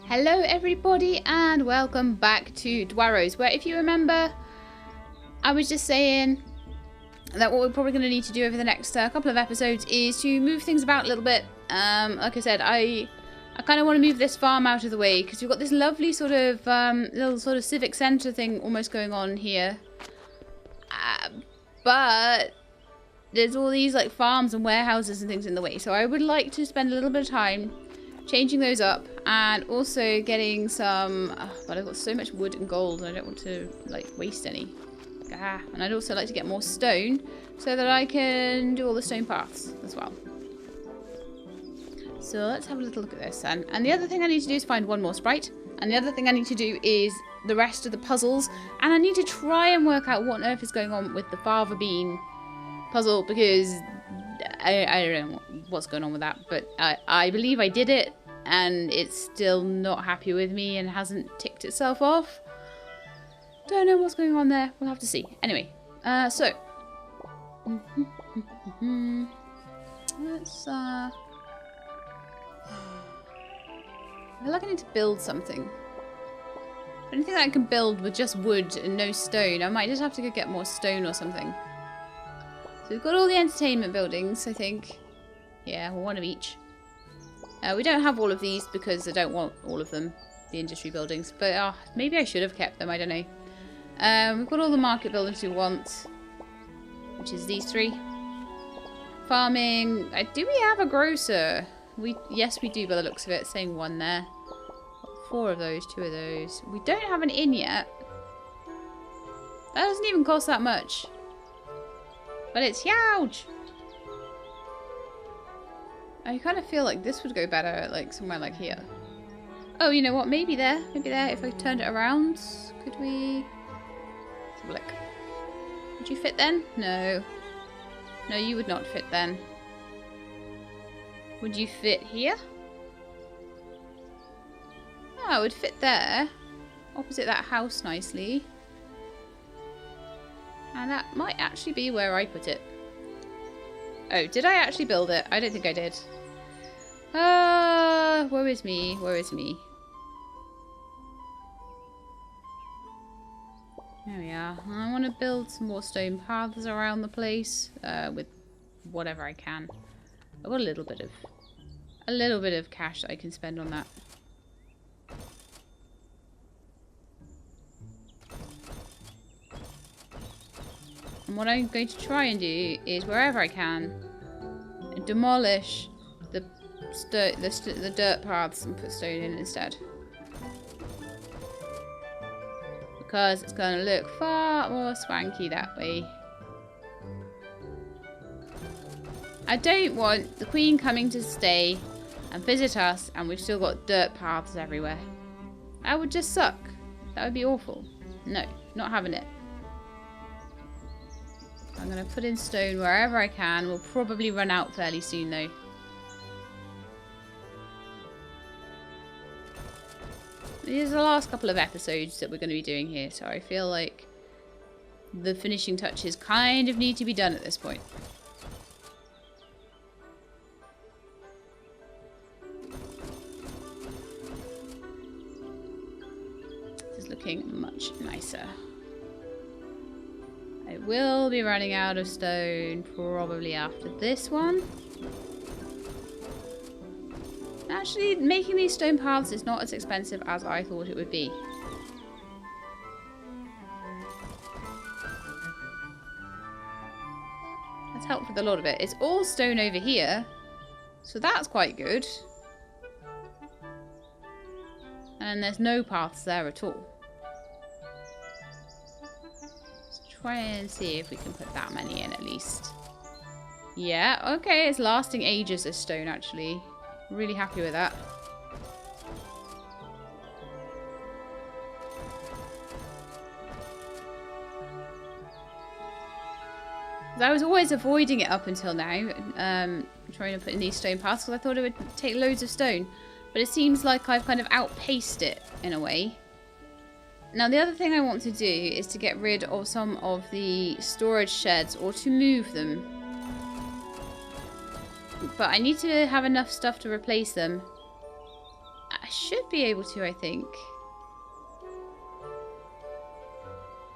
Hello everybody and welcome back to Dwarrows, where if you remember, I was just saying that what we're probably going to need to do over the next couple of episodes is to move things about a little bit. Like I said, I kind of want to move this farm out of the way because we've got this lovely sort of little sort of civic centre thing almost going on here. But there's all these like farms and warehouses and things in the way, so I would like to spend a little bit of time changing those up and also getting some but I've got so much wood and gold and I don't want to like waste any. And I'd also like to get more stone so that I can do all the stone paths as well. So let's have a little look at this. And the other thing I need to do is find one more sprite, and the other thing I need to do is the rest of the puzzles, and I need to try and work out what on earth is going on with the fava bean puzzle, because I don't know what's going on with that, but I believe I did it and it's still not happy with me and hasn't ticked itself off. Don't know what's going on there. We'll have to see. Anyway, so let's I feel like I need to build something. Anything that I can build with just wood and no stone, I might just have to go get more stone or something. So we've got all the entertainment buildings, I think. Yeah, one of each. We don't have all of these because I don't want all of them, the industry buildings. But maybe I should have kept them, I don't know. We've got all the market buildings we want, which is these three. Farming. Do we have a grocer? Yes, we do by the looks of it. Saying one there. 4 of those, 2 of those. We don't have an inn yet. That doesn't even cost that much. But it's huge. I kind of feel like this would go better, like somewhere like here. Oh, you know what? Maybe there. Maybe there. If I turned it around, could we? Let's have a look. Would you fit then? No. No, you would not fit then. Would you fit here? Oh, it would fit there. Opposite that house nicely. And that might actually be where I put it. Oh, did I actually build it? I don't think I did. Woe is me. Woe is me. There we are. I want to build some more stone paths around the place with whatever I can. I've got a little bit of cash that I can spend on that. And what I'm going to try and do is, wherever I can, demolish the dirt paths and put stone in instead. Because it's going to look far more swanky that way. I don't want the Queen coming to stay and visit us and we've still got dirt paths everywhere. That would just suck. That would be awful. No, not having it. I'm going to put in stone wherever I can. We'll probably run out fairly soon though. These are the last couple of episodes that we're going to be doing here, so I feel like the finishing touches kind of need to be done at this point. This is looking much nicer. I will be running out of stone probably after this one. Actually, making these stone paths is not as expensive as I thought it would be. That's helped with a lot of it. It's all stone over here, so that's quite good. And there's no paths there at all. Try and see if we can put that many in at least. Yeah, okay, it's lasting ages, this stone, actually. Really happy with that. I was always avoiding it up until now, trying to put in these stone paths, because I thought it would take loads of stone. But it seems like I've kind of outpaced it, in a way. Now, the other thing I want to do is to get rid of some of the storage sheds, or to move them. But I need to have enough stuff to replace them. should be able to, I think.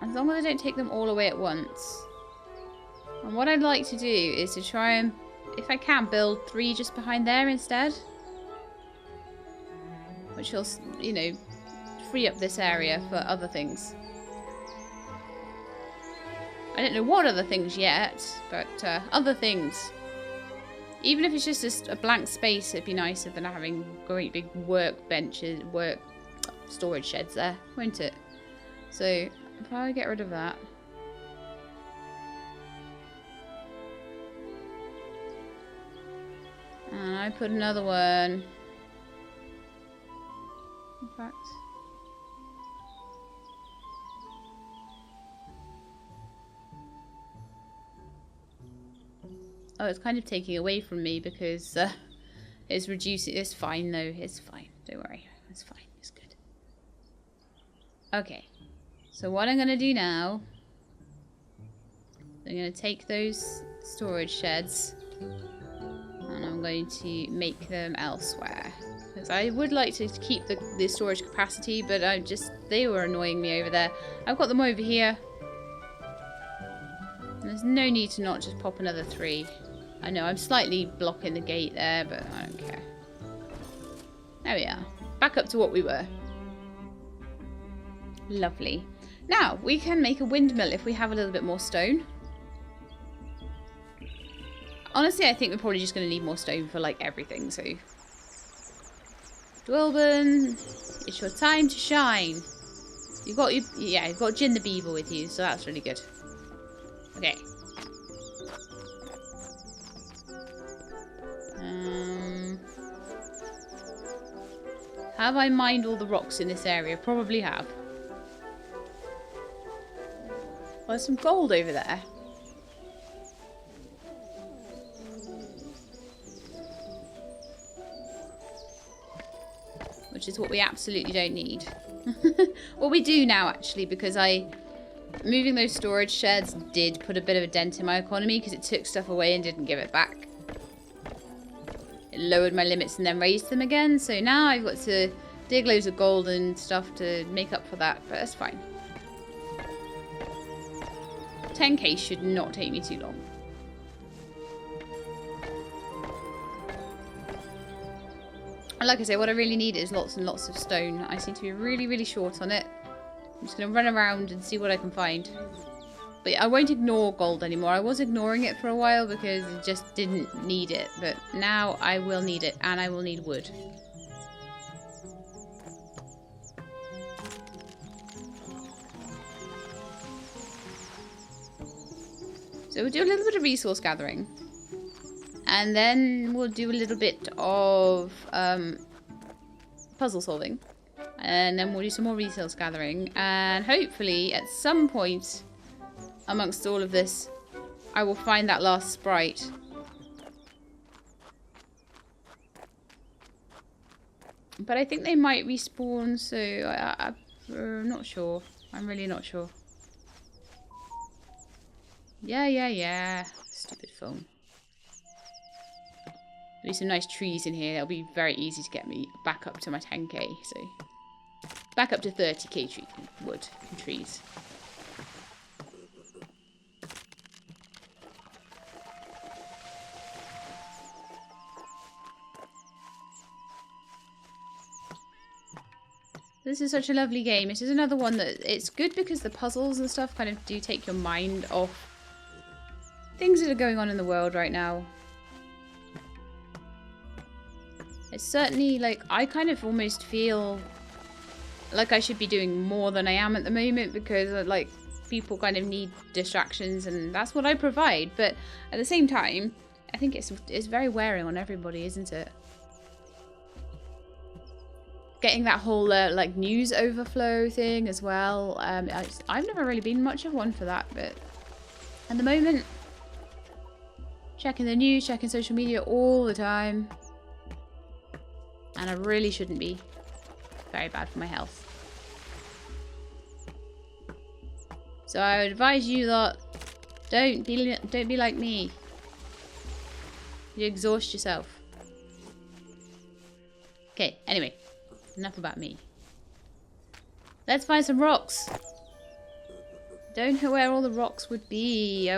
As long as I don't take them all away at once. And what I'd like to do is to try and, if I can, build 3 just behind there instead. Which will, you know, free up this area for other things. I don't know what other things yet, but other things. Even if it's just a blank space, it'd be nicer than having great big workbenches, storage sheds there, won't it? So, if I get rid of that. And I put another one. In fact. Oh, it's kind of taking away from me because it's reducing. It's fine though. It's fine. Don't worry. It's fine. It's good. Okay. So what I'm going to do now, I'm going to take those storage sheds and I'm going to make them elsewhere. Because I would like to keep the storage capacity, but they were annoying me over there. I've got them over here. And there's no need to not just pop another 3. I know I'm slightly blocking the gate there, but I don't care. There we are. Back up to what we were. Lovely. Now, we can make a windmill if we have a little bit more stone. Honestly, I think we're probably just going to need more stone for, like, everything, so... Dwellburn, it's your time to shine. You've got Jin the Beaver with you, so that's really good. Okay. Have I mined all the rocks in this area? Probably have. Well, there's some gold over there. Which is what we absolutely don't need. Well, we do now, actually, because moving those storage sheds did put a bit of a dent in my economy because it took stuff away and didn't give it back. It lowered my limits and then raised them again. So now I've got to dig loads of gold and stuff to make up for that, but that's fine. 10k should not take me too long. And like I say, what I really need is lots and lots of stone. I seem to be really, really short on it. I'm just going to run around and see what I can find. But I won't ignore gold anymore. I was ignoring it for a while because I just didn't need it. But now I will need it, and I will need wood. So we'll do a little bit of resource gathering. And then we'll do a little bit of puzzle solving. And then we'll do some more resource gathering. And hopefully, at some point amongst all of this, I will find that last sprite. But I think they might respawn, so I'm not sure. I'm really not sure. Yeah. Stupid phone. There'll be some nice trees in here. That'll be very easy to get me back up to my 10k. So, back up to 30k wood and trees. This is such a lovely game. This is another one that it's good because the puzzles and stuff kind of do take your mind off things that are going on in the world right now. It's certainly, like, I kind of almost feel like I should be doing more than I am at the moment because, like, people kind of need distractions and that's what I provide. But at the same time, I think it's very wearing on everybody, isn't it? Getting that whole, like, news overflow thing as well. I've never really been much of one for that, but at the moment, checking the news, checking social media all the time. And I really shouldn't be. Very bad for my health. So I would advise you that don't be like me. You exhaust yourself. Okay, anyway. Enough about me. Let's find some rocks. Don't know where all the rocks would be.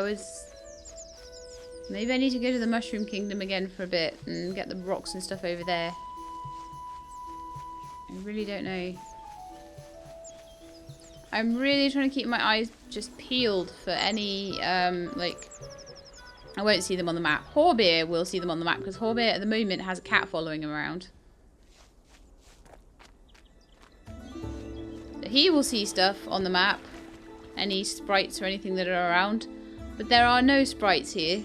Maybe I need to go to the Mushroom Kingdom again for a bit and get the rocks and stuff over there. I really don't know. I'm really trying to keep my eyes just peeled for any, like... I won't see them on the map. Horbeer will see them on the map because Horbeer at the moment has a cat following him around. So he will see stuff on the map. Any sprites or anything that are around. But there are no sprites here.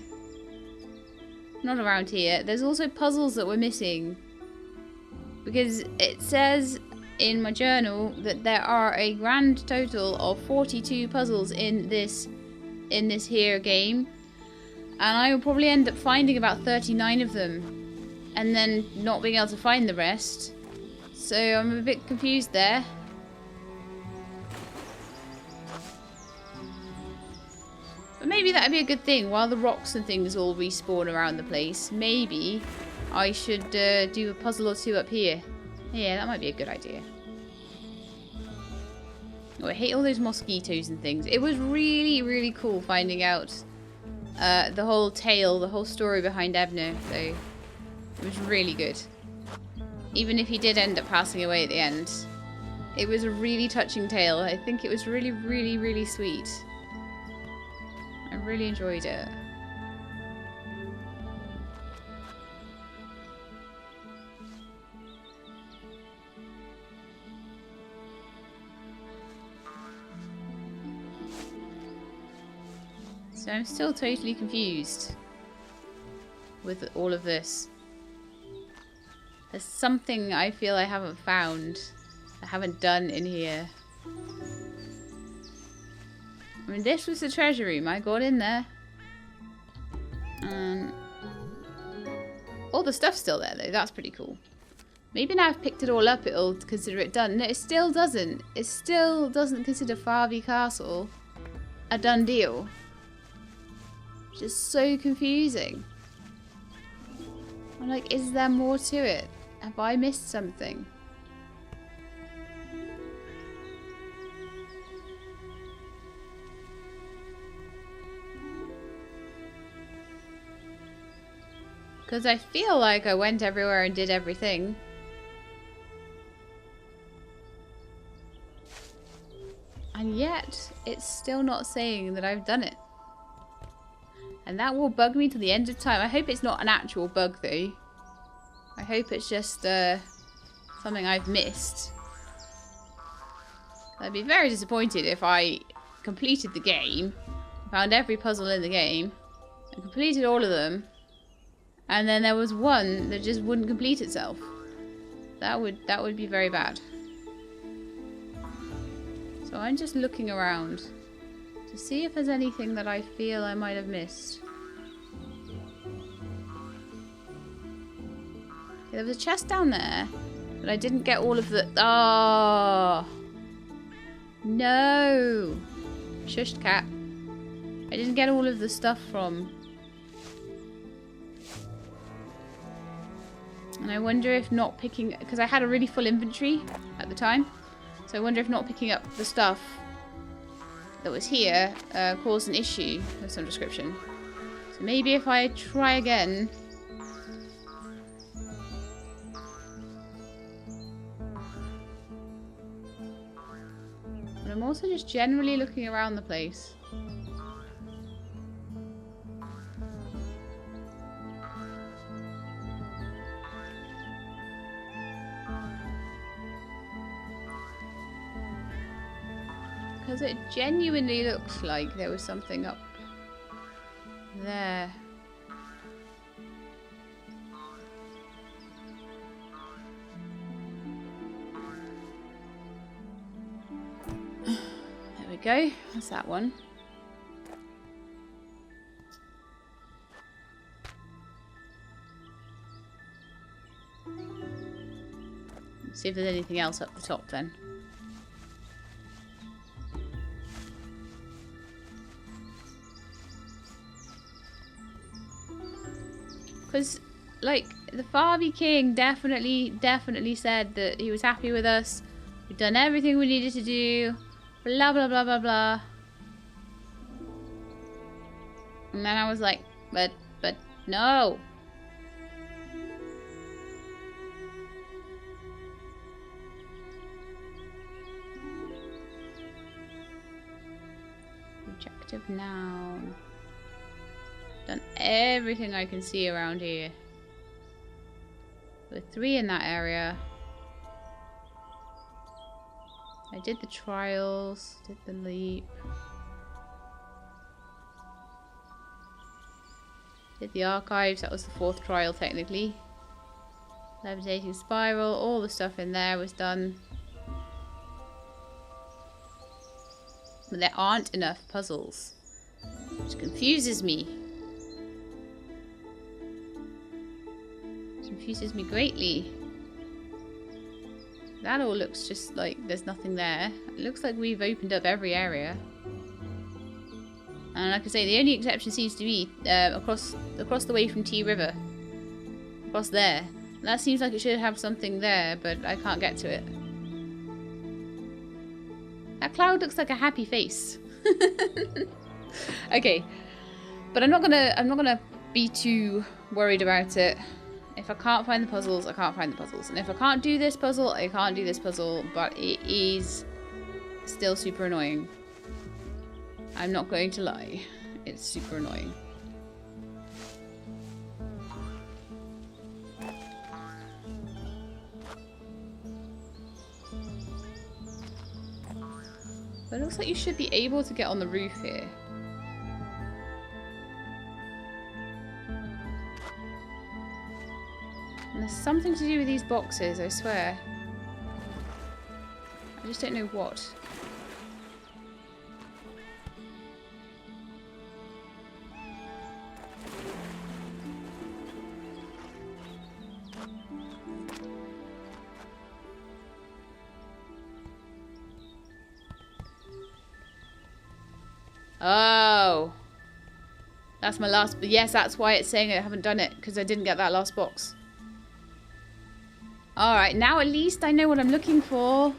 Not around here. There's also puzzles that we're missing. Because it says in my journal that there are a grand total of 42 puzzles in this here game. And I will probably end up finding about 39 of them. And then not being able to find the rest. So I'm a bit confused there. But maybe that'd be a good thing. While the rocks and things all respawn around the place, maybe I should do a puzzle or two up here. Yeah, that might be a good idea. Oh, I hate all those mosquitoes and things. It was really, really cool finding out the whole tale, the whole story behind Ebner. So it was really good. Even if he did end up passing away at the end. It was a really touching tale. I think it was really, really, really sweet. I really enjoyed it. So I'm still totally confused with all of this. There's something I feel I haven't found, I haven't done in here. I mean, this was the treasure room. I got in there. All the stuff's still there, though. That's pretty cool. Maybe now I've picked it all up, it'll consider it done. No, it still doesn't. It still doesn't consider Favre Castle a done deal. Which is so confusing. I'm like, is there more to it? Have I missed something? Because I feel like I went everywhere and did everything. And yet, it's still not saying that I've done it. And that will bug me till the end of time. I hope it's not an actual bug, though. I hope it's just something I've missed. I'd be very disappointed if I completed the game, found every puzzle in the game, and completed all of them, and then there was one that just wouldn't complete itself. That would be very bad. So I'm just looking around to see if there's anything that I feel I might have missed. There was a chest down there, but I didn't get all of the... Oh! No! Shushed cat. I didn't get all of the stuff from... And I wonder if not picking... Because I had a really full inventory at the time. So I wonder if not picking up the stuff that was here caused an issue of some description. So maybe if I try again... But I'm also just generally looking around the place. Because it genuinely looks like there was something up there. There we go. That's that one. Let's see if there's anything else up the top then. Because like, the Favre King definitely said that he was happy with us. We've done everything we needed to do. Blah, blah, blah, blah, blah. And then I was like, but no. Objective noun. Done everything I can see around here. There were 3 in that area. I did the trials, did the leap. Did the archives, that was the 4th trial technically. Levitating spiral, all the stuff in there was done. But there aren't enough puzzles, which confuses me. Confuses me greatly. That all looks just like there's nothing there. It looks like we've opened up every area. And like I say, the only exception seems to be across the way from T River. Across there. That seems like it should have something there, but I can't get to it. That cloud looks like a happy face. Okay. But I'm not gonna be too worried about it. If I can't find the puzzles, I can't find the puzzles. And if I can't do this puzzle, I can't do this puzzle. But it is still super annoying. I'm not going to lie. It's super annoying. But it looks like you should be able to get on the roof here. And there's something to do with these boxes, I swear. I just don't know what. Oh. That's my last... Yes, that's why it's saying I haven't done it, because I didn't get that last box. Alright, now at least I know what I'm looking for.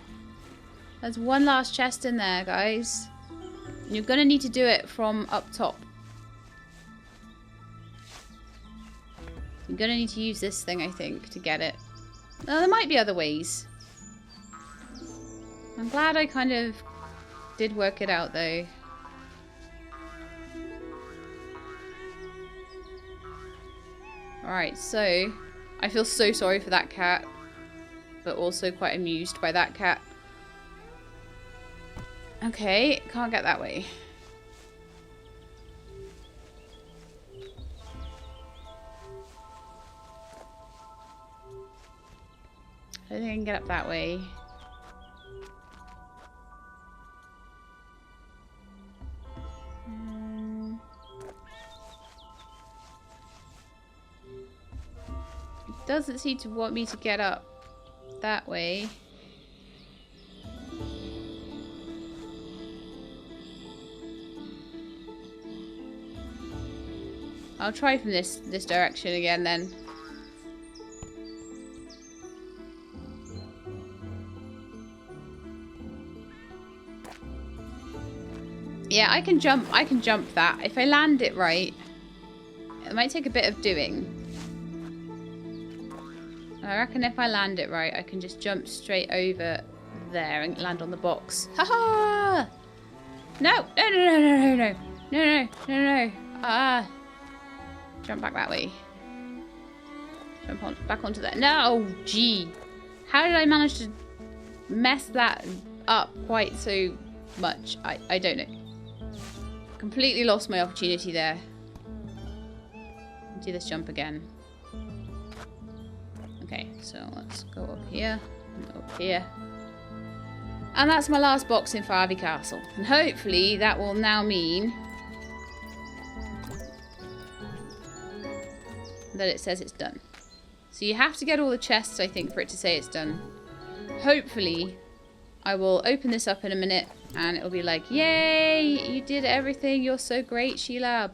There's one last chest in there, guys. You're going to need to do it from up top. You're going to need to use this thing, I think, to get it. Now, there might be other ways. I'm glad I kind of did work it out, though. Alright, so I feel so sorry for that cat, but also quite amused by that cat. Okay, can't get that way. I don't think I can get up that way. Doesn't seem to want me to get up that way. I'll try from this direction again then. Yeah, I can jump that. If I land it right, it might take a bit of doing. I reckon if I land it right, I can just jump straight over there and land on the box. Ha-ha! No! No, no, no, no, no, no. No, no, no, no. Ah. Jump back that way. Jump on, back onto that. No! Gee. How did I manage to mess that up quite so much? I don't know. Completely lost my opportunity there. Do this jump again. Okay, so let's go up here and up here. And that's my last box in Favre Castle. And hopefully that will now mean that it says it's done. So you have to get all the chests, I think, for it to say it's done. Hopefully I will open this up in a minute and it'll be like, yay, you did everything, you're so great, Sheilab.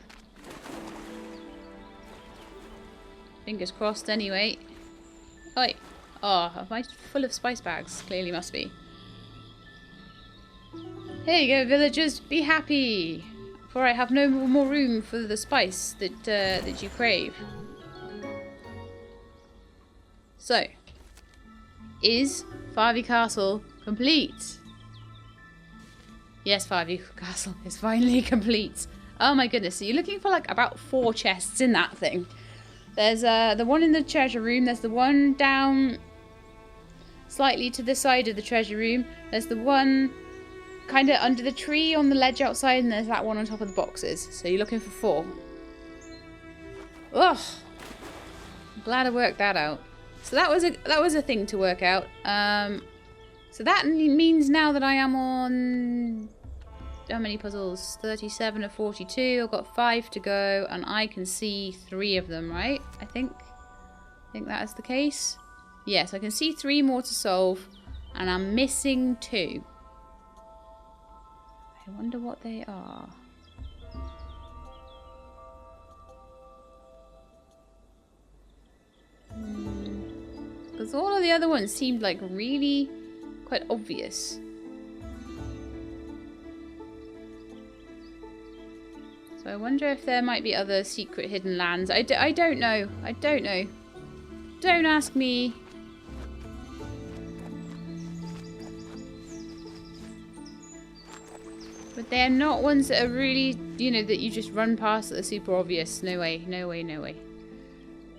Fingers crossed anyway. Oi. Oh, am I full of spice bags? Clearly must be. Here you go, villagers. Be happy. For I have no more room for the spice that you crave. So, is Favre Castle complete? Yes, Favre Castle is finally complete. Oh my goodness, so you're looking for like about 4 chests in that thing. There's the one in the treasure room, there's the one down slightly to the side of the treasure room, there's the one kind of under the tree on the ledge outside, and there's that one on top of the boxes. So you're looking for 4. Ugh. I'm glad I worked that out. So that was a thing to work out. So that means now that I am on how many puzzles? 37 of 42. I've got 5 to go, and I can see 3 of them, right? I think that is the case. Yes, I can see 3 more to solve, and I'm missing 2. I wonder what they are. Because all of the other ones seemed like really quite obvious. So I wonder if there might be other secret hidden lands. I don't know. I don't know. Don't ask me. But they're not ones that are really, you know, that you just run past that are super obvious. No way, no way, no way.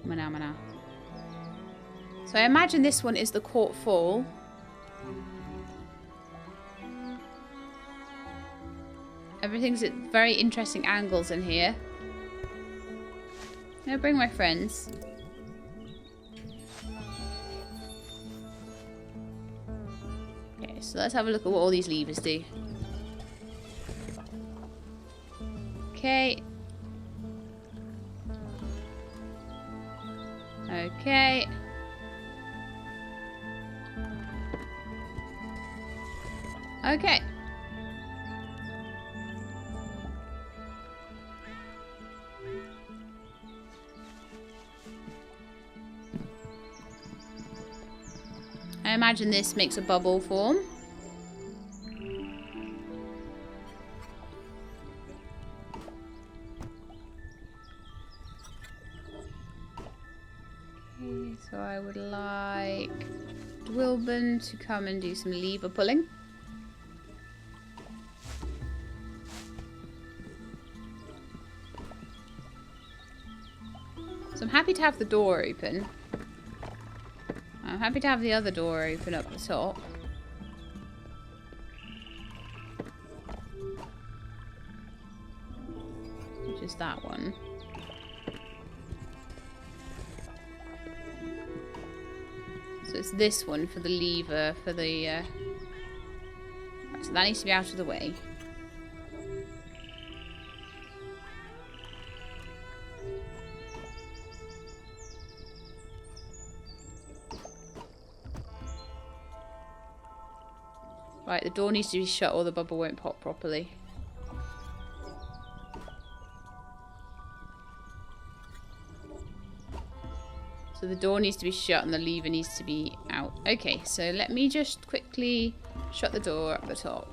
Mana, mana. So I imagine this one is the Court Fall. Everything's at very interesting angles in here. I'll bring my friends. Okay, so let's have a look at what all these levers do. Okay. Okay. Okay. I imagine this makes a bubble form. Okay, so I would like Dwilben to come and do some lever pulling. So I'm happy to have the door open. I'm happy to have the other door open up the top. Which is that one. So it's this one for the lever, for the... Right, so that needs to be out of the way. Right, the door needs to be shut or the bubble won't pop properly. So the door needs to be shut and the lever needs to be out. Okay, so let me just quickly shut the door at the top.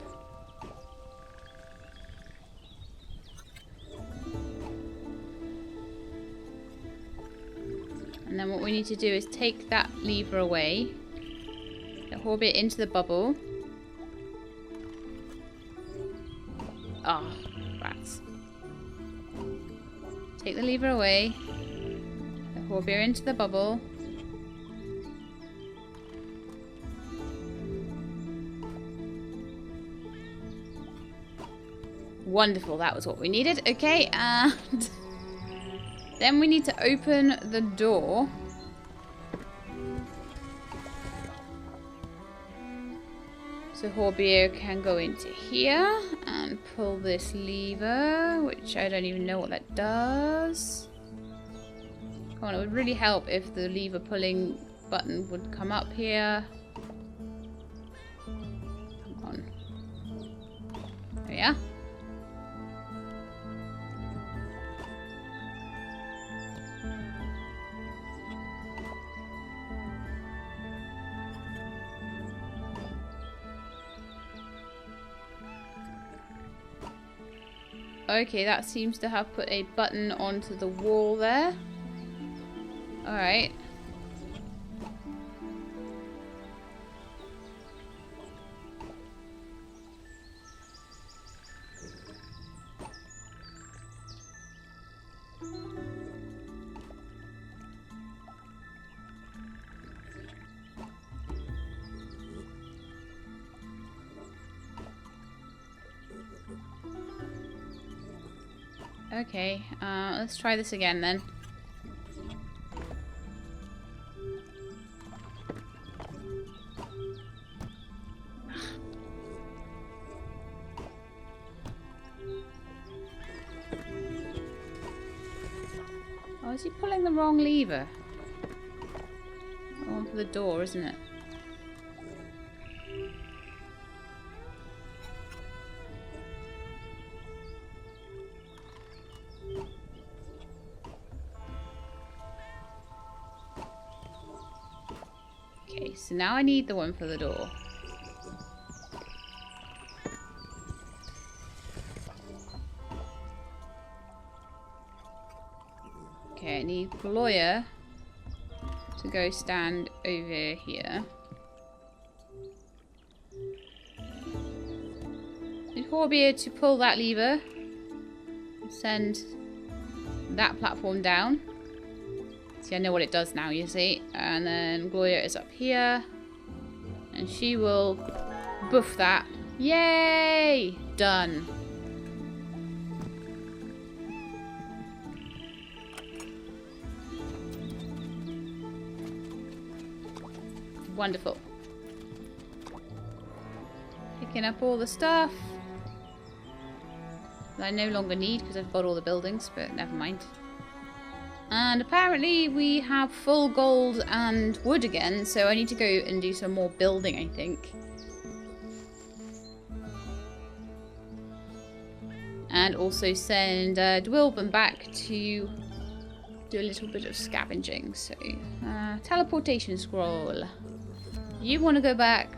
And then what we need to do is take that lever away. Get Horbit into the bubble. Ah, oh, rats. Take the lever away. The Horbeer into the bubble. Wonderful, that was what we needed. Okay, and then we need to open the door. So Horbeer can go into here and pull this lever, which I don't even know what that does. Come on, it would really help if the lever pulling button would come up here. Come on. There we are. Okay, that seems to have put a button onto the wall there. Alright. Okay, let's try this again then. Oh, is he pulling the wrong lever? Oh, for the door, isn't it? Okay, so now I need the one for the door. Okay, I need Gloria to go stand over here. Need Horbier to pull that lever. Send that platform down. See, I know what it does now, you see. And then Gloria is up here. And she will buff that. Yay! Done. Wonderful. Picking up all the stuff that I no longer need because I've got all the buildings, but never mind. And apparently we have full gold and wood again, so I need to go and do some more building, I think. And also send Dwilben back to do a little bit of scavenging. So, teleportation scroll. You want to go back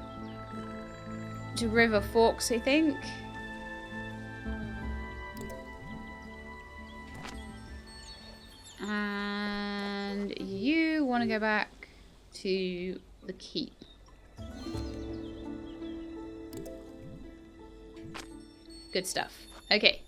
to River Forks, I think. And you want to go back to the keep. Good stuff. Okay.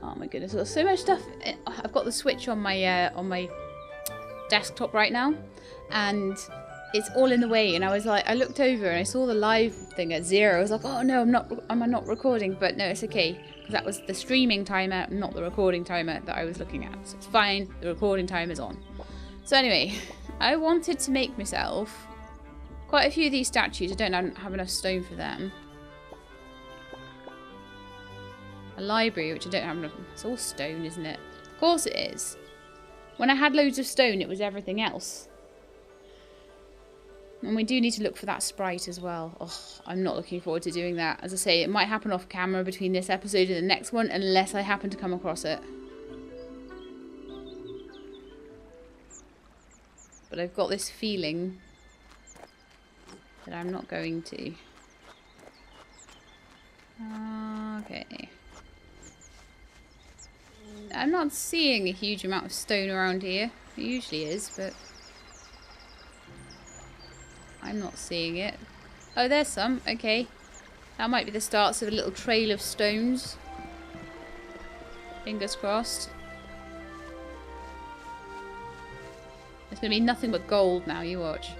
Oh my goodness, there's so much stuff. I've got the Switch on my desktop right now, and it's all in the way. And I was like, I looked over and I saw the live thing at 0. I was like, oh no, I'm not recording. But no, it's okay, because that was the streaming timer, not the recording timer that I was looking at. So it's fine, the recording timer is on. So anyway, I wanted to make myself quite a few of these statues. I don't have enough stone for them. A library, which I don't have enough. It's all stone, isn't it? Of course it is. When I had loads of stone, it was everything else. And we do need to look for that sprite as well. Oh, I'm not looking forward to doing that. As I say, it might happen off camera between this episode and the next one, unless I happen to come across it. But I've got this feeling that I'm not going to. Okay. I'm not seeing a huge amount of stone around here. It usually is, but I'm not seeing it. Oh, there's some. Okay. That might be the starts of a little trail of stones. Fingers crossed. There's going to be nothing but gold now, you watch.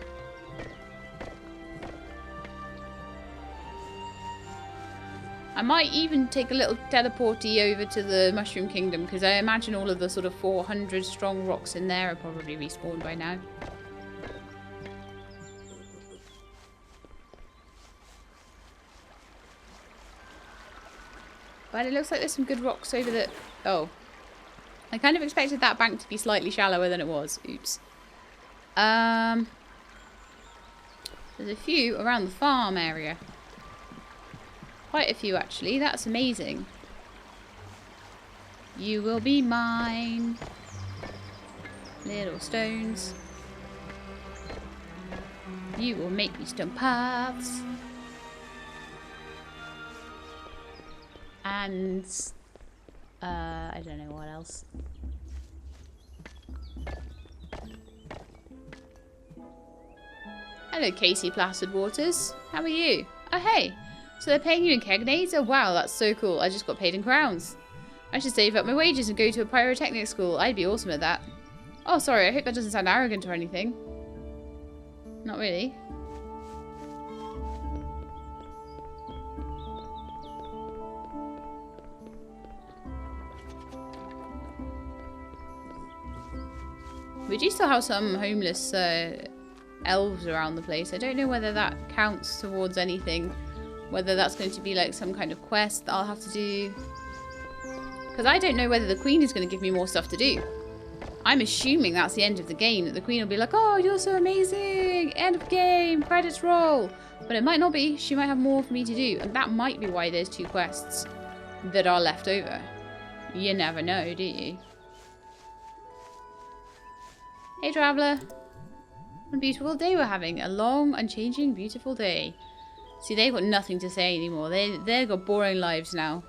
I might even take a little teleporty over to the Mushroom Kingdom, because I imagine all of the sort of 400 strong rocks in there are probably respawned by now. But it looks like there's some good rocks over the... Oh. I kind of expected that bank to be slightly shallower than it was. Oops. There's a few around the farm area. Quite a few, actually. That's amazing. You will be mine. Little stones. You will make me stone paths. And I don't know what else. Hello, Casey Placid Waters. How are you? Oh, hey. So they're paying you in kegnades? Oh, wow, that's so cool. I just got paid in crowns. I should save up my wages and go to a pyrotechnic school. I'd be awesome at that. Oh, sorry. I hope that doesn't sound arrogant or anything. Not really. We do still have some homeless elves around the place. I don't know whether that counts towards anything. Whether that's going to be like some kind of quest that I'll have to do. Because I don't know whether the queen is going to give me more stuff to do. I'm assuming that's the end of the game. That the queen will be like, oh, you're so amazing. End of game. Credits roll. But it might not be. She might have more for me to do. And that might be why there's 2 quests that are left over. You never know, do you? Hey, traveller. What a beautiful day we're having. A long, unchanging, beautiful day. See, they've got nothing to say anymore. They've got boring lives now.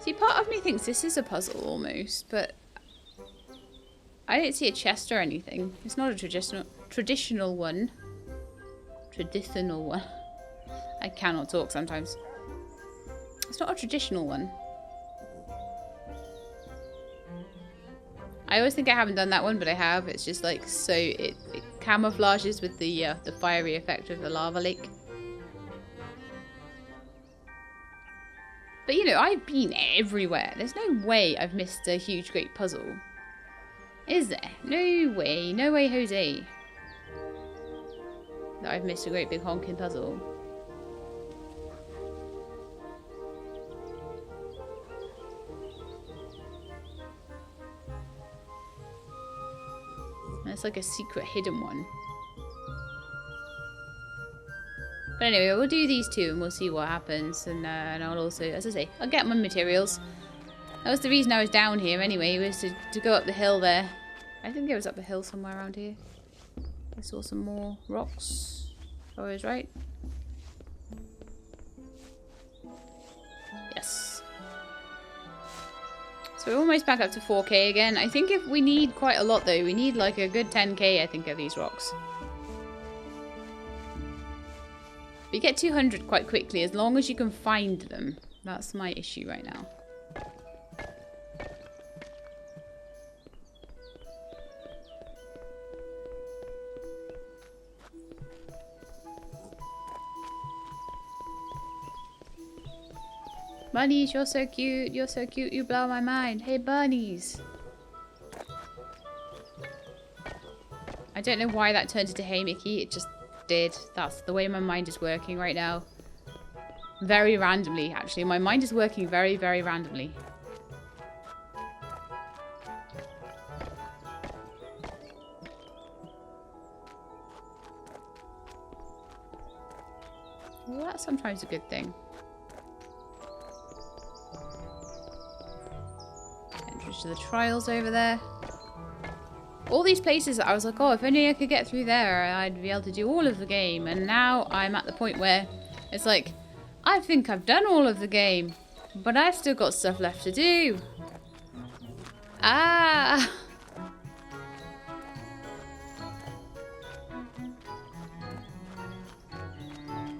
See, part of me thinks this is a puzzle almost, but I don't see a chest or anything. It's not a traditional one. Traditional one. I cannot talk sometimes. It's not a traditional one. I always think I haven't done that one, but I have. It's just like so it camouflages with the fiery effect of the lava lake. But you know, I've been everywhere. There's no way I've missed a huge great puzzle. Is there? No way. No way, Jose. That I've missed a great big honking puzzle. It's like a secret hidden one. But anyway, we'll do these 2 and we'll see what happens. And I'll also, as I say, I'll get my materials. That was the reason I was down here anyway, was to go up the hill there. I think it was up a hill somewhere around here. I saw some more rocks. I was right. Yes. So we're almost back up to 4k again. I think if we need quite a lot though. We need like a good 10k I think of these rocks. We get 200 quite quickly as long as you can find them. That's my issue right now. Bunnies, you're so cute. You're so cute. You blow my mind. Hey, bunnies. I don't know why that turned into Hey, Mickey. It just did. That's the way my mind is working right now. Very randomly, actually. My mind is working very, very randomly. Well, that's sometimes a good thing. To the trials over there. All these places that I was like, oh, if only I could get through there, I'd be able to do all of the game. And now I'm at the point where it's like, I think I've done all of the game, but I've still got stuff left to do. Ah!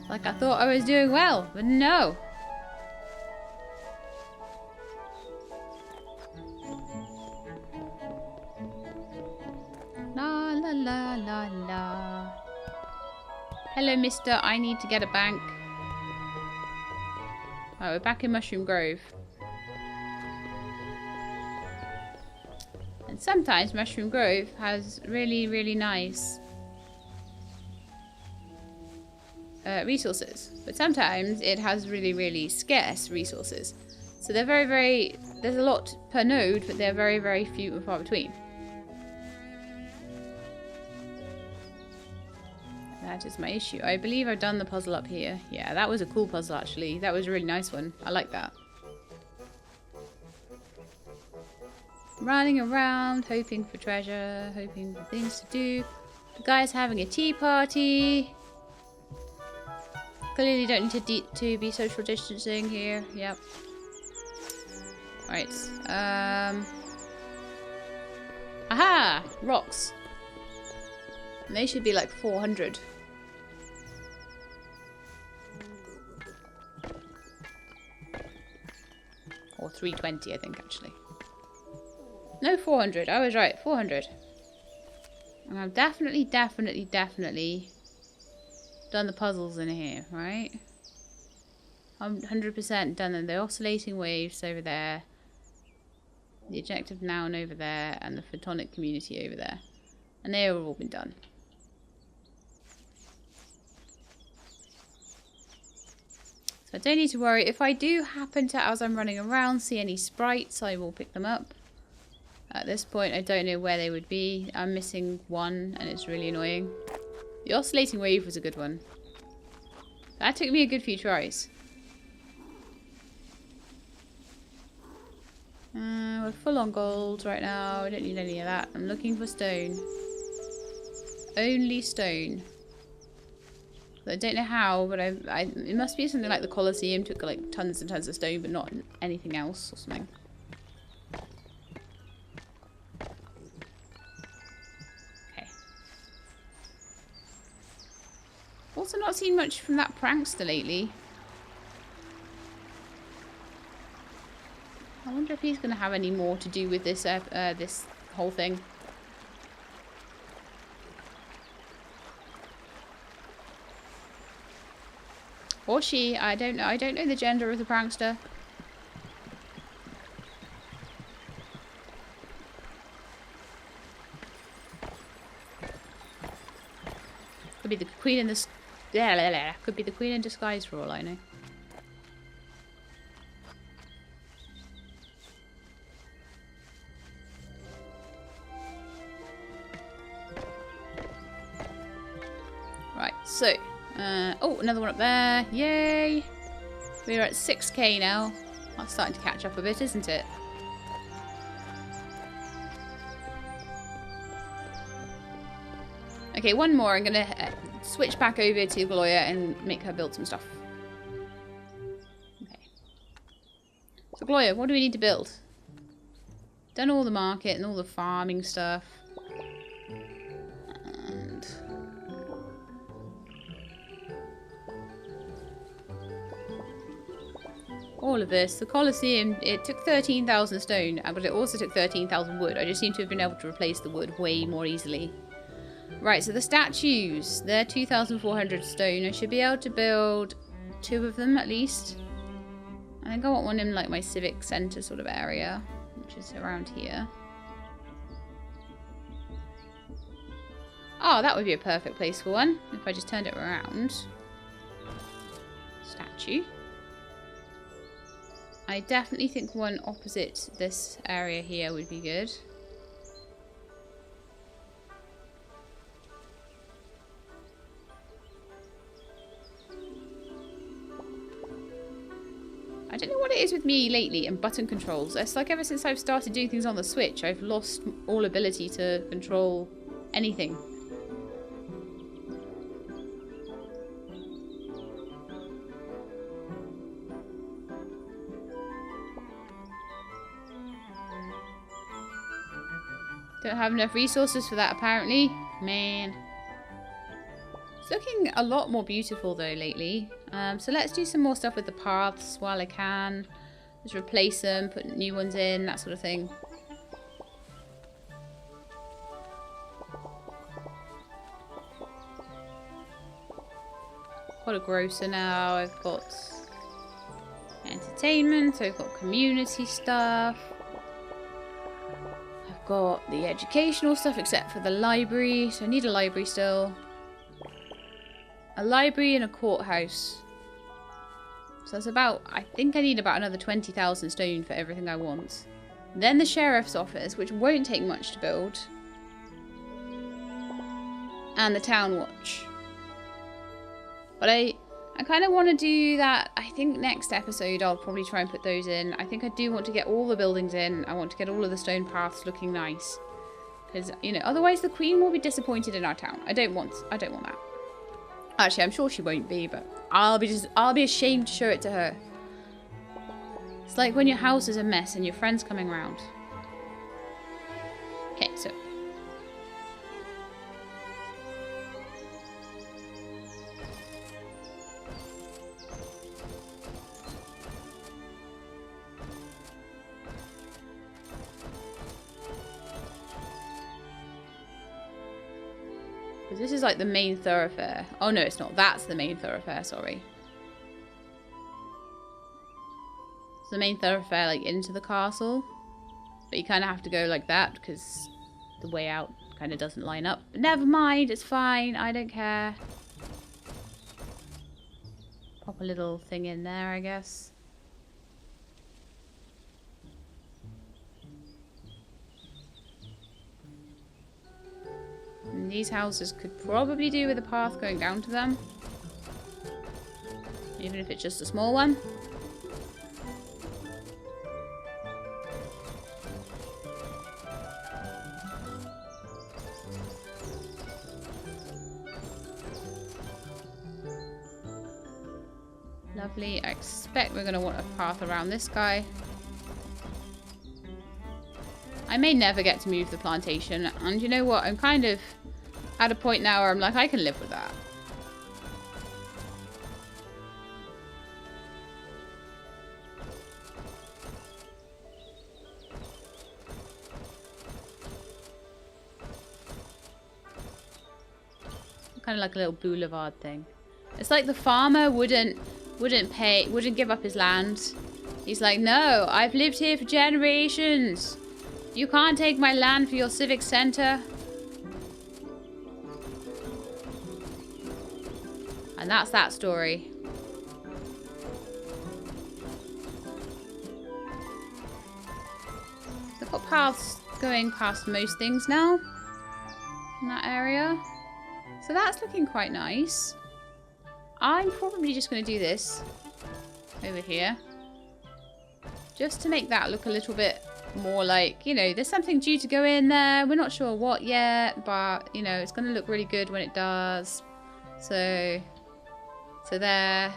Like I thought I was doing well, but no. La la la. Hello, mister. I need to get a bank. Right, we're back in Mushroom Grove. And sometimes Mushroom Grove has really, really nice resources. But sometimes it has really, really scarce resources. So they're very, very... There's a lot per node, but they're very, very few and far between. That is my issue. I believe I've done the puzzle up here. Yeah, that was a cool puzzle, actually. That was a really nice one. I like that. Running around, hoping for treasure, hoping for things to do. The guy's having a tea party. Clearly don't need to be social distancing here. Yep. Right. Aha! Rocks. And they should be like 400. Or 320, I think, actually. No, 400. I was right. 400. And I've definitely done the puzzles in here, right? I'm 100% done the oscillating waves over there. The ejective noun over there. And the photonic community over there. And they have all been done. So I don't need to worry. If I do happen to, as I'm running around, see any sprites, I will pick them up. At this point, I don't know where they would be. I'm missing one, and it's really annoying. The oscillating wave was a good one. That took me a good few tries. We're full on gold right now. I don't need any of that. I'm looking for stone. Only stone. I don't know how, but it must be something like the Colosseum took like tons and tons of stone, but not anything else or something. Okay. Also not seen much from that prankster lately. I wonder if he's going to have any more to do with this this whole thing. Or she, I don't know. I don't know the gender of the prankster. Could be the queen in the could be the queen in disguise for all I know. Right, so oh, another one up there. Yay! We're at 6k now. That's starting to catch up a bit, isn't it? Okay, one more. I'm going to switch back over to Gloria and make her build some stuff. Okay. So, Gloria, what do we need to build? Done all the market and all the farming stuff. And all of this. The Colosseum, it took 13,000 stone, but it also took 13,000 wood. I just seem to have been able to replace the wood way more easily. Right, so the statues, they're 2,400 stone. I should be able to build 2 of them at least. I think I want one in like my civic centre sort of area, which is around here. Oh, that would be a perfect place for one if I just turned it around. Statue. I definitely think one opposite this area here would be good. I don't know what it is with me lately and button controls. It's like ever since I've started doing things on the Switch, I've lost all ability to control anything. Don't have enough resources for that apparently. Man. It's looking a lot more beautiful though lately. So let's do some more stuff with the paths while I can. Just replace them, put new ones in, that sort of thing. Got a grocer now. I've got entertainment. I've got community stuff. I've got the educational stuff except for the library. So I need a library still. A library and a courthouse. So that's about, I think I need about another 20,000 stone for everything I want. Then the sheriff's office, which won't take much to build. And the town watch. But I kind of want to do that. I think next episode I'll probably try and put those in. I think I do want to get all the buildings in. I want to get all of the stone paths looking nice. Because, you know, otherwise the Queen will be disappointed in our town. I don't want that. Actually, I'm sure she won't be, but I'll be ashamed to show it to her. It's like when your house is a mess and your friend's coming around. Okay, so. This is like the main thoroughfare. Oh no, it's not. That's the main thoroughfare, sorry. It's the main thoroughfare like into the castle. But you kind of have to go like that because the way out kind of doesn't line up. But never mind, it's fine. I don't care. Pop a little thing in there, I guess. And these houses could probably do with a path going down to them. Even if it's just a small one. Lovely. I expect we're going to want a path around this guy. I may never get to move the plantation. And you know what? I'm kind of at a point now where I'm like, I can live with that. Kind of like a little boulevard thing. It's like the farmer wouldn't give up his land. He's like, no, I've lived here for generations. You can't take my land for your civic center. And that's that story. I've got paths going past most things now in that area. So that's looking quite nice. I'm probably just going to do this over here. Just to make that look a little bit more like, you know, there's something due to go in there. We're not sure what yet, but, you know, it's going to look really good when it does. So there.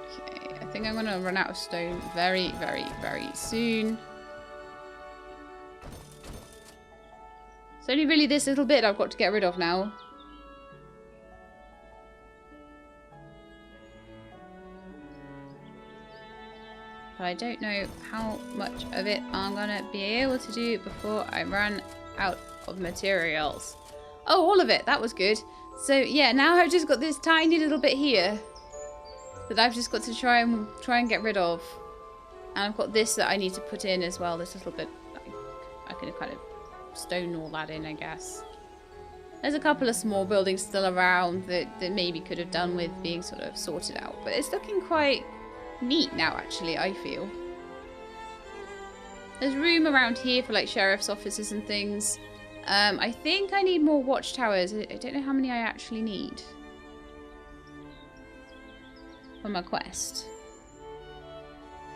Okay, I think I'm going to run out of stone very, very, very soon. It's only really this little bit I've got to get rid of now. But I don't know how much of it I'm going to be able to do before I run out of materials. Oh, all of it. That was good. So, yeah, now I've just got this tiny little bit here that I've just got to try and get rid of. And I've got this that I need to put in as well. This little bit. I can kind of stone all that in, I guess. There's a couple of small buildings still around that maybe could have done with being sort of sorted out. But it's looking quite neat now, actually, I feel. There's room around here for like sheriff's offices and things. I think I need more watchtowers. I don't know how many I actually need for my quest.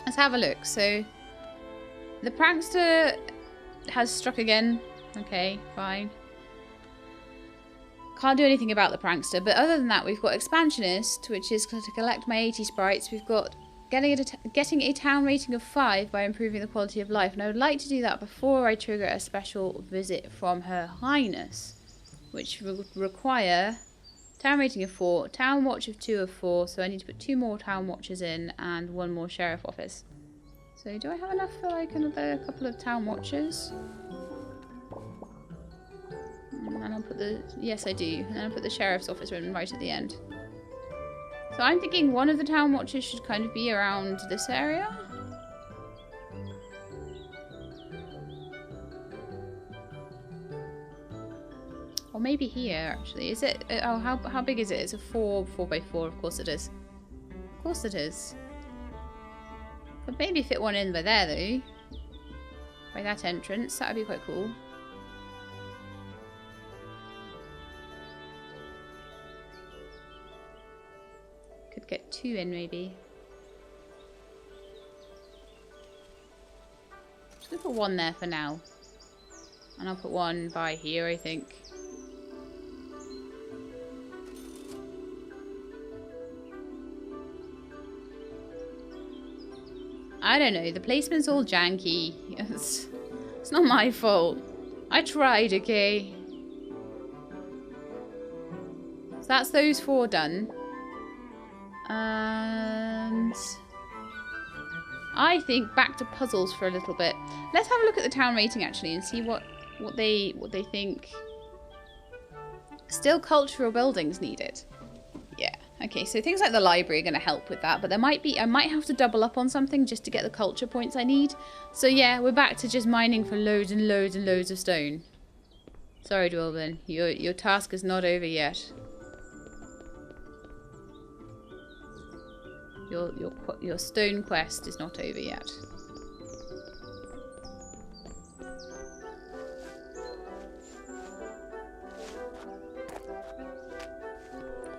Let's have a look. So the prankster has struck again. Okay, fine. Can't do anything about the prankster, but other than that, we've got expansionist, which is to collect my 80 sprites. We've got getting a town rating of 5 by improving the quality of life, and I would like to do that before I trigger a special visit from Her Highness, which would require town rating of 4, town watch of 2 of 4, so I need to put 2 more town watches in and 1 more sheriff office. So do I have enough for like another couple of town watches? And I'll put the, yes I do, and I'll put the sheriff's office in right at the end. So I'm thinking one of the town watches should kind of be around this area. Or maybe here, actually. Is it, oh, how big is it? It's a 4x4, of course it is. Of course it is. But maybe fit one in by there, though. By that entrance, that would be quite cool. Could get 2 in maybe. Just gonna put 1 there for now. And I'll put 1 by here, I think. I don't know, the placement's all janky. It's not my fault. I tried, okay? So that's those 4 done. And I think back to puzzles for a little bit. Let's have a look at the town rating actually and see what they think. Still cultural buildings needed. Yeah. Okay, so things like the library are going to help with that, but I might have to double up on something just to get the culture points I need. So yeah, we're back to just mining for loads and loads and loads of stone. Sorry, Dwarven, your task is not over yet. Your stone quest is not over yet.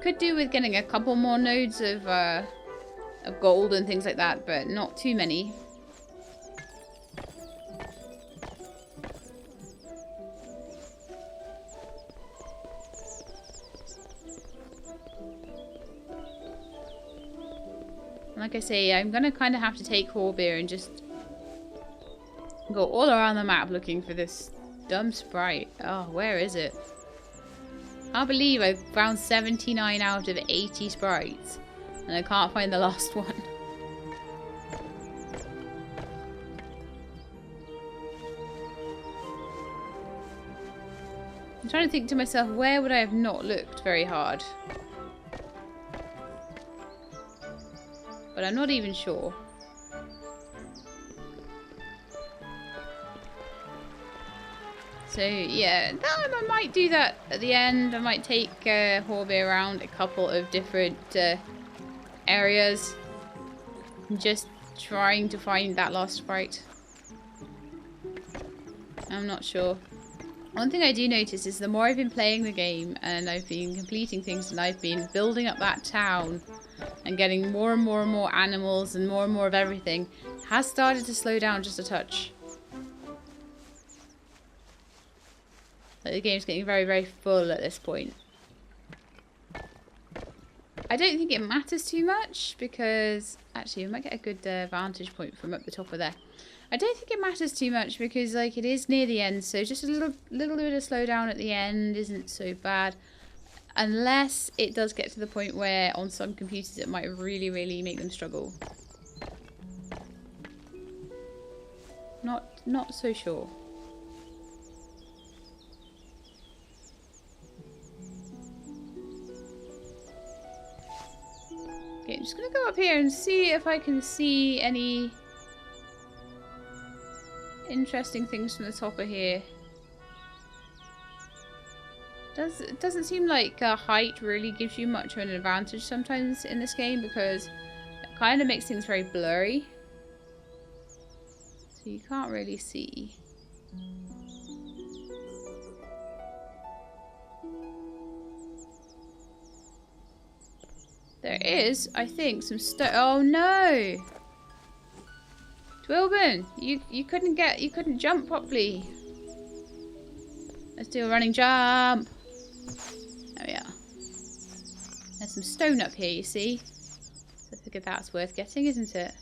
Could do with getting a couple more nodes of gold and things like that, but not too many. Like I say, I'm gonna kind of have to take Horbeer and just go all around the map looking for this dumb sprite. Oh, where is it? I can't believe I found 79 out of 80 sprites and I can't find the last one. I'm trying to think to myself, where would I have not looked very hard? But I'm not even sure. So yeah, I might do that at the end. I might take Horbeer around a couple of different areas. Just trying to find that lost sprite. I'm not sure. One thing I do notice is the more I've been playing the game and I've been completing things and I've been building up that town and getting more and more and more animals and more of everything, it has started to slow down just a touch. Like the game's getting very, very full at this point. I don't think it matters too much because... Actually, we might get a good vantage point from up the top of there. I don't think it matters too much because like it is near the end, so just a little bit of slowdown at the end isn't so bad. Unless it does get to the point where on some computers it might really, really make them struggle. Not so sure. Okay, I'm just gonna go up here and see if I can see any interesting things from the top of here. It doesn't seem like height really gives you much of an advantage sometimes in this game because it kind of makes things very blurry. So you can't really see. There is, I think, some stuff. Oh no! Twilben, you couldn't jump properly. Let's do a running jump. There we are. There's some stone up here, you see. So I figured that's worth getting, isn't it?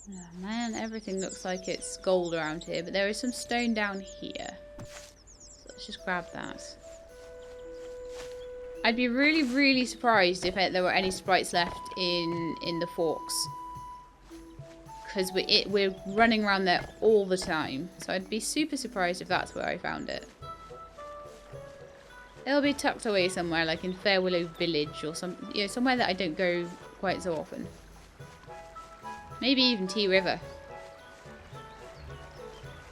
Oh man, everything looks like it's gold around here, but there is some stone down here. So let's just grab that. I'd be really, really surprised if there were any sprites left in the forks. Because we're running around there all the time. So I'd be super surprised if that's where I found it. It'll be tucked away somewhere, like in Fairwillow Village or somewhere that I don't go quite so often. Maybe even Tea River.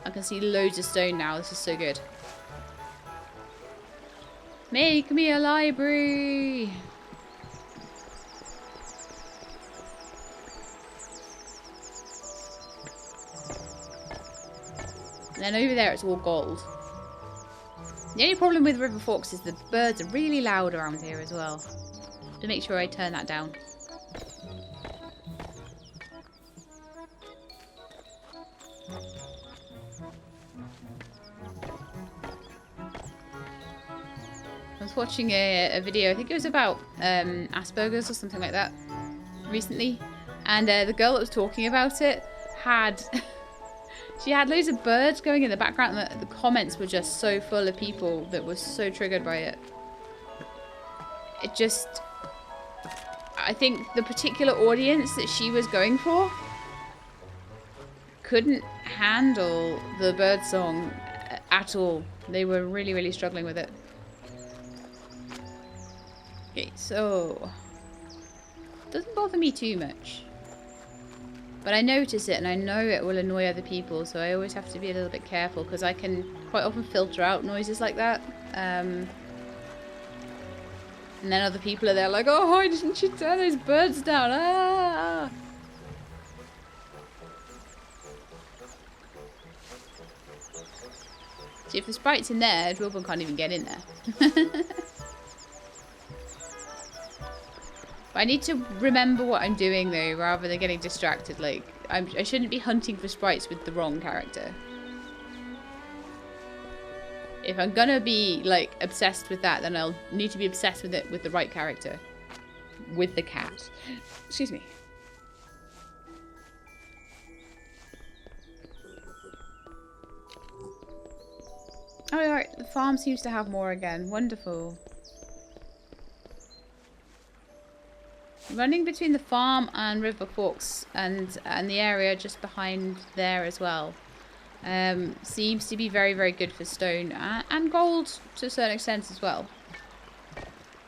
I can see loads of stone now. This is so good. Make me a library! And then over there it's all gold. The only problem with River Forks is the birds are really loud around here as well. To make sure I turn that down. I was watching a video, I think it was about Asperger's or something like that recently. And the girl that was talking about it had... she had loads of birds going in the background, and the comments were just so full of people that were so triggered by it. It just... I think the particular audience that she was going for couldn't handle the bird song at all. They were really, really struggling with it. Okay, so... it doesn't bother me too much. But I notice it and I know it will annoy other people, so I always have to be a little bit careful because I can quite often filter out noises like that. And then other people are there like, oh, why didn't you turn those birds down? Ah! See, if the sprite's in there, Dwarven can't even get in there. I need to remember what I'm doing though, rather than getting distracted. Like, I shouldn't be hunting for sprites with the wrong character. If I'm gonna be like obsessed with that, then I'll need to be obsessed with it with the right character. With the cat. Excuse me. Oh, alright, the farm seems to have more again. Wonderful. Running between the farm and River Forks and the area just behind there as well seems to be very, very good for stone and gold to a certain extent as well.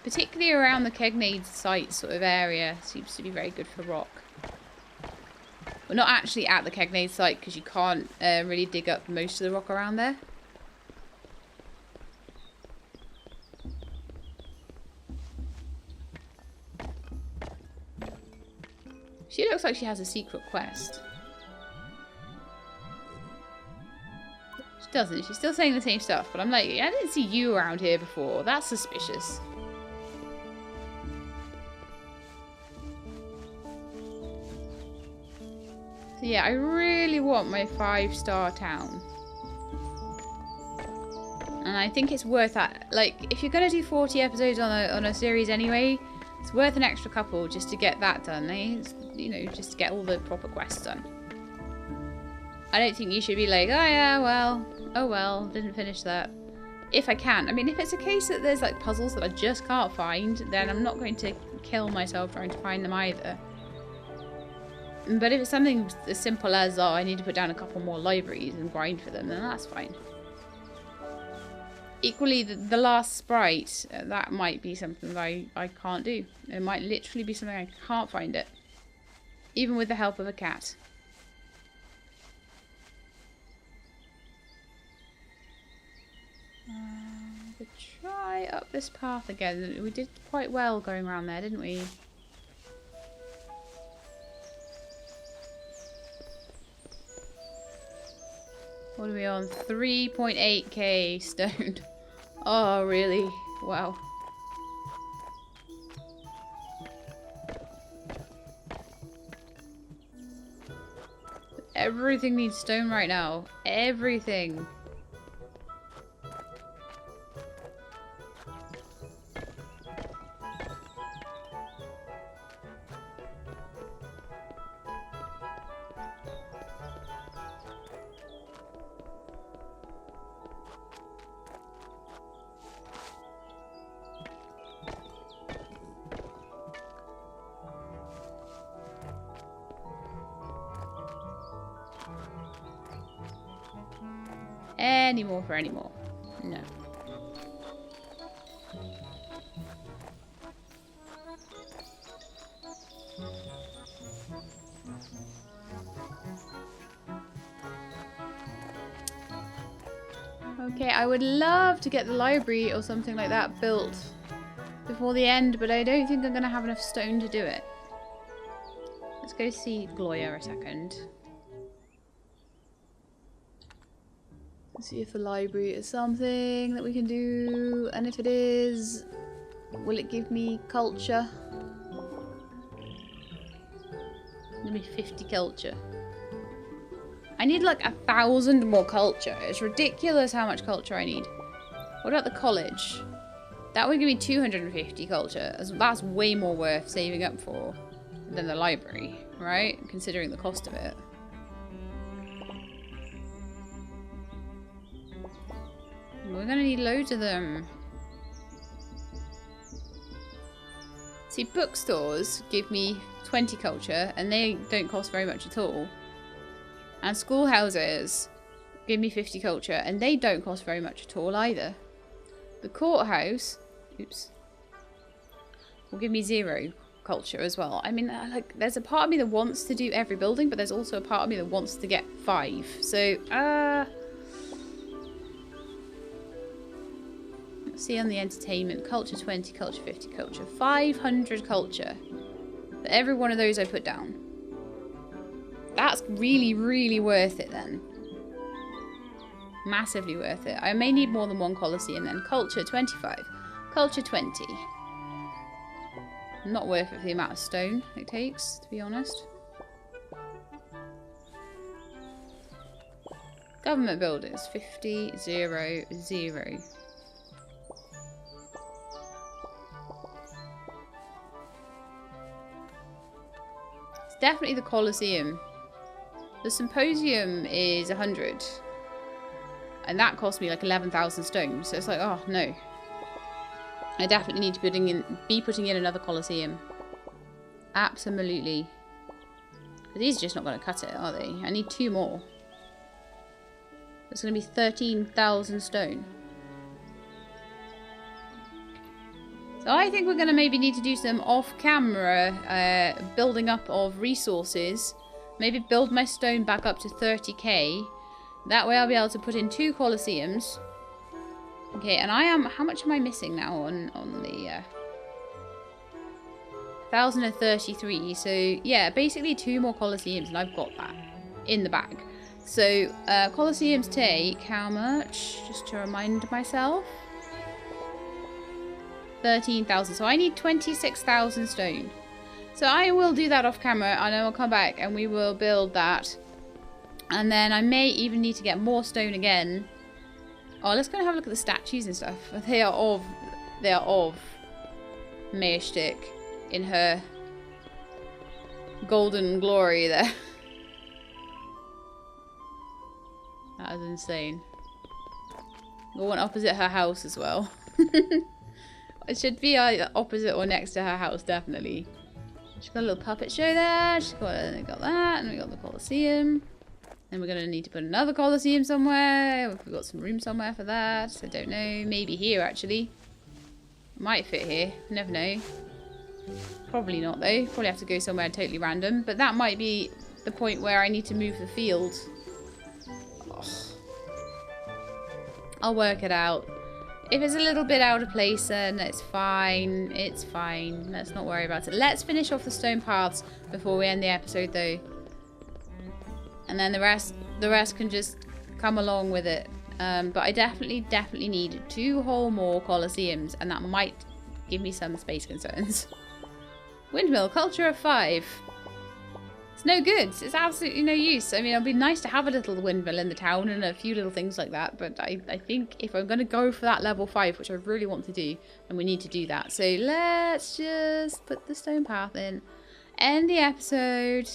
Particularly around the Kegnade site sort of area seems to be very good for rock. We're not actually at the Kegnade site because you can't really dig up most of the rock around there. She looks like she has a secret quest. She doesn't. She's still saying the same stuff. But I'm like, I didn't see you around here before. That's suspicious. So yeah, I really want my 5-star town. And I think it's worth that. Like, if you're going to do 40 episodes on a series anyway, it's worth an extra couple just to get that done, eh? You know, just to get all the proper quests done. I don't think you should be like, oh yeah, well, oh well, didn't finish that. If I can. I mean, if it's a case that there's like puzzles that I just can't find, then I'm not going to kill myself trying to find them either. But if it's something as simple as, oh, I need to put down a couple more libraries and grind for them, then that's fine. Equally, the last sprite, that might be something I can't do. It might literally be something I can't find it. Even with the help of a cat. We'll try up this path again. We did quite well going around there, didn't we? What are we on? 3.8k stone. Oh, really? Wow. Everything needs stone right now. Everything. Any more for any more? No. Okay, I would love to get the library or something like that built before the end, but I don't think I'm going to have enough stone to do it. Let's go see Gloria a second. Let's see if the library is something that we can do. And if it is, will it give me culture? Give me 50 culture. I need like 1,000 more culture. It's ridiculous how much culture I need. What about the college? That would give me 250 culture. That's way more worth saving up for than the library, right? Considering the cost of it. We're gonna need loads of them. See, bookstores give me 20 culture and they don't cost very much at all. And schoolhouses give me 50 culture and they don't cost very much at all either. The courthouse, oops, will give me 0 culture as well. I mean, like, there's a part of me that wants to do every building, but there's also a part of me that wants to get 5. So, let's see on the entertainment, culture 20, culture 50, culture 500 culture. For every one of those I put down. That's really, really worth it then. Massively worth it. I may need more than one Colosseum then. Culture 25. Culture 20. Not worth it for the amount of stone it takes, to be honest. Government buildings. 50, 0, 0. It's definitely the Colosseum. The Symposium is 100. And that cost me like 11,000 stone. So it's like, oh no. I definitely need to be putting in another Colosseum. Absolutely. But these are just not going to cut it, are they? I need 2 more. It's going to be 13,000 stone. So I think we're going to maybe need to do some off-camera building up of resources. Maybe build my stone back up to 30k. That way I'll be able to put in 2 Colosseums. Okay, and how much am I missing now on the 1,033? So yeah, basically 2 more Colosseums and I've got that in the bag. So Colosseums take how much? Just to remind myself. 13,000. So I need 26,000 stone. So I will do that off camera and I will come back and we will build that. And then I may even need to get more stone again. Oh, let's go and have a look at the statues and stuff. They are of Maystick in her golden glory there. That is insane. The one opposite her house as well. It should be either opposite or next to her house, definitely. She's got a little puppet show there. She's got that, and we got the Colosseum. And we're gonna need to put another Colosseum somewhere. We've got some room somewhere for that. I don't know. Maybe here actually. Might fit here. Never know. Probably not though. Probably have to go somewhere totally random. But that might be the point where I need to move the field. Oh. I'll work it out. If it's a little bit out of place, then it's fine. It's fine. Let's not worry about it. Let's finish off the stone paths before we end the episode, though. And then the rest can just come along with it. But I definitely need 2 whole more Colosseums, and that might give me some space concerns. Windmill, culture of 5. It's no good. It's absolutely no use. I mean, it'll be nice to have a little windmill in the town and a few little things like that. But I think if I'm going to go for that level 5, which I really want to do, then we need to do that. So let's just put the stone path in. End the episode.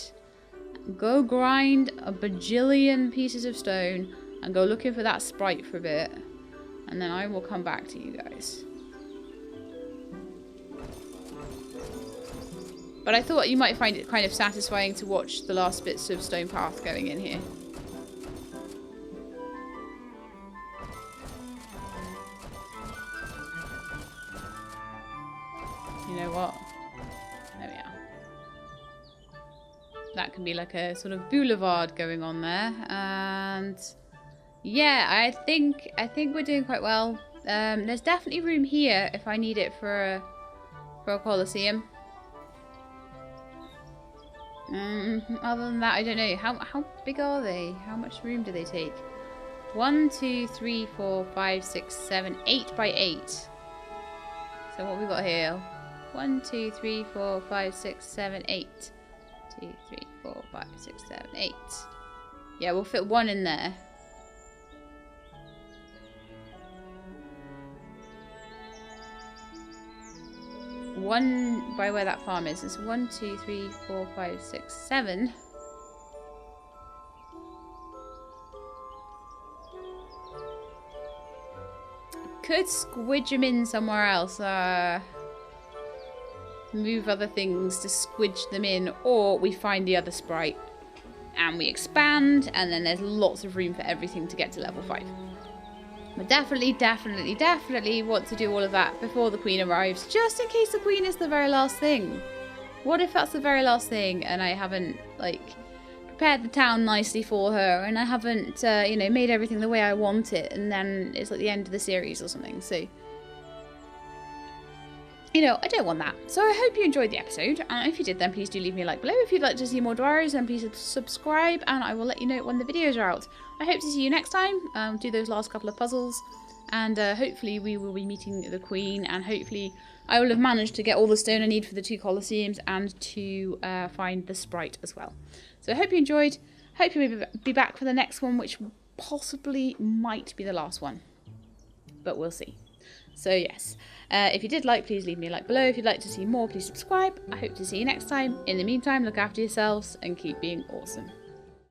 Go grind a bajillion pieces of stone. And go looking for that sprite for a bit. And then I will come back to you guys. But I thought you might find it kind of satisfying to watch the last bits of stone path going in here. You know what? There we are. That can be like a sort of boulevard going on there. And yeah, I think we're doing quite well. There's definitely room here if I need it for a Colosseum. Other than that, I don't know. How big are they? How much room do they take? 1, 2, 3, 4, 5, 6, 7, 8 by 8. So what we got here? 1, 2, 3, 4, 5, 6, 7, 8. 2, 3, 4, 5, 6, 7, 8. Yeah, we'll fit one in there. One by where that farm is. It's 1, 2, 3, 4, 5, 6, 7. Could squidge them in somewhere else. Move other things to squidge them in, or we find the other sprite and we expand, and then there's lots of room for everything to get to level 5. But definitely want to do all of that before the queen arrives, just in case the queen is the very last thing. What if that's the very last thing and I haven't, like, prepared the town nicely for her, and I haven't, you know, made everything the way I want it, and then it's like the end of the series or something. So, you know, I don't want that. So I hope you enjoyed the episode. If you did, then please do leave me a like below. If you'd like to see more Dwarrows, then please subscribe, and I will let you know when the videos are out. I hope to see you next time. Do those last couple of puzzles, and hopefully we will be meeting the queen, and hopefully I will have managed to get all the stone I need for the 2 Colosseums, and to find the sprite as well. So I hope you enjoyed. Hope you'll be back for the next one, which possibly might be the last one, but we'll see. So yes, if you did like, please leave me a like below. If you'd like to see more, please subscribe. I hope to see you next time. In the meantime, look after yourselves and keep being awesome.